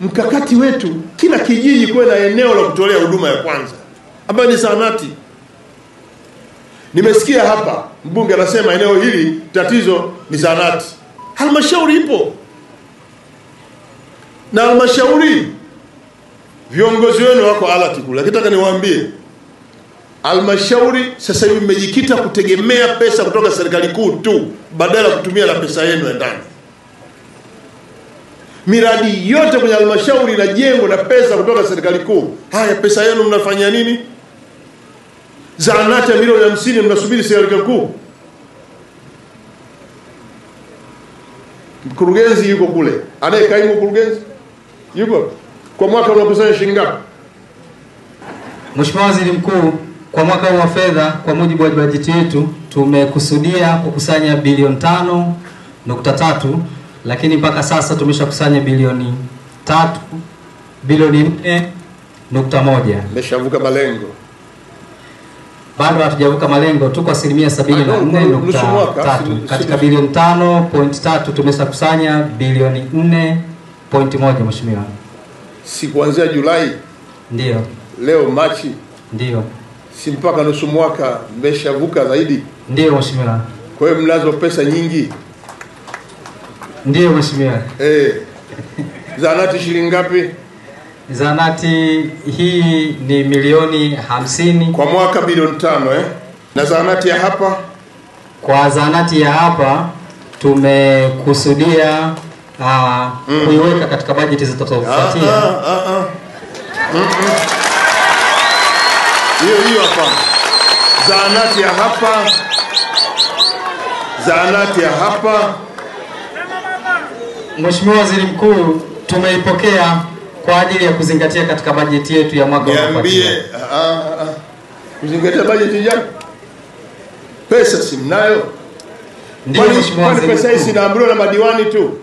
mkakati wetu kila kijiji kuwe na eneo la kutolea huduma ya kwanza ambayo ni zahanati. Nimesikia hapa mbunge anasema eneo hili tatizo ni zahanati. Halmashauri ipo. Na halmashauri viongozi wenu wako alati kule. Nataka niwaambie halmashauri sasa hivi mmejikita kutegemea pesa kutoka serikali kuu tu badala ya kutumia na pesa yenu ya ndani. Miradi yote kwenye halmashauri inajengwa na pesa kutoka serikali kuu. Haya, pesa yenu mnafanya nini? Zahanati ya milioni 50 mnasubiri serikali kuu. Mkurugenzi yuko kule. Anayekaimu mkurugenzi yuko. Kwa mwaka unakusanya shilingi ngapi? Mheshimiwa Waziri Mkuu, kwa mwaka huu wa fedha kwa mujibu wa bajeti yetu tumekusudia kukusanya bilioni 5.3, lakini mpaka sasa tumeshakusanya bilioni 4.1. Meshavuka malengo. Bado hatujavuka malengo, tuko asilimia 74.3. Katika bilioni 5.3 tumeshakusanya bilioni 4.1 Mheshimiwa. Si kuanzia Julai? Ndio. Leo Machi? Ndio. Si mpaka nusu mwaka mmeshavuka zaidi? Ndio Mheshimiwa. Kwa hiyo mnazo pesa nyingi? Ndio Mheshimiwa. Zahanati shilingi ngapi? Zahanati hii ni milioni 50 kwa mwaka, bilioni 5 Na zahanati ya hapa? Kwa zahanati ya hapa tumekusudia kuiweka katika bajeti zitakazofuatia. Hiyo hapa. Zahanati ya hapa. Zahanati ya hapa. Mheshimiwa Waziri Mkuu, tumeipokea kwa ajili ya kuzingatia katika bajeti yetu ya mwaka unaofuatia. Kuzingatia bajeti gani? Pesa si mnayo? Ndio Mheshimiwa Waziri Mkuu. Pesa hizi zinaambiwa na madiwani tu.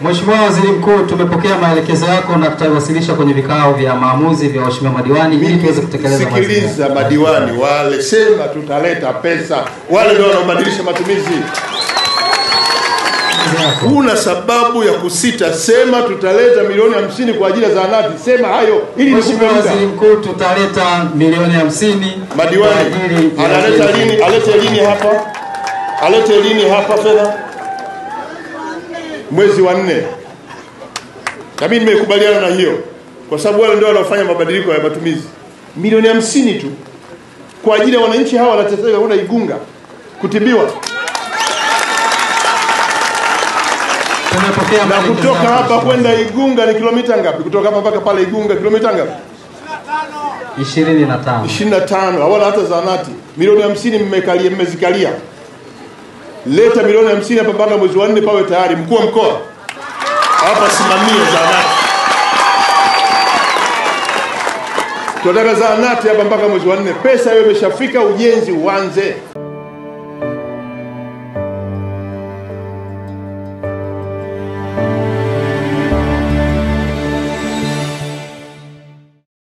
Mheshimiwa Waziri Mkuu, tumepokea maelekezo yako na tutawasilisha kwenye vikao vya maamuzi vya waheshimiwa madiwani ili tuweze kutekeleza. Sikiliza madiwani wale, sema tutaleta pesa. Wale ndio wanaobadilisha matumizi. Kuna sababu ya kusita, sema tutaleta milioni 50 kwa ajili ya zahanati. Sema hayo ili Mheshimiwa Waziri Mkuu, tutaleta milioni 50. Madiwani analeta lini? Alete lini hapa? Alete lini hapa fedha? Mwezi wa 4. Na mimi nimekubaliana na hiyo kwa sababu wale ndio wanaofanya mabadiliko ya matumizi. Milioni 50 tu kwa ajili ya wananchi hawa wanateseka una Igunga kutibiwa. Na kutoka hapa kwenda Igunga ni kilomita ngapi? Kutoka hapa mpaka pale Igunga kilomita ngapi? 25. 25. Hawana hata zahanati. Milioni 50 mmezikalia. Leta milioni 50 hapa mpaka mwezi wa 4 pawe tayari. Mkuu wa mkoa hapa simamie zahanati. Tunataka zahanati hapa mpaka mwezi wa 4. Pesa hiyo imeshafika, ujenzi uanze.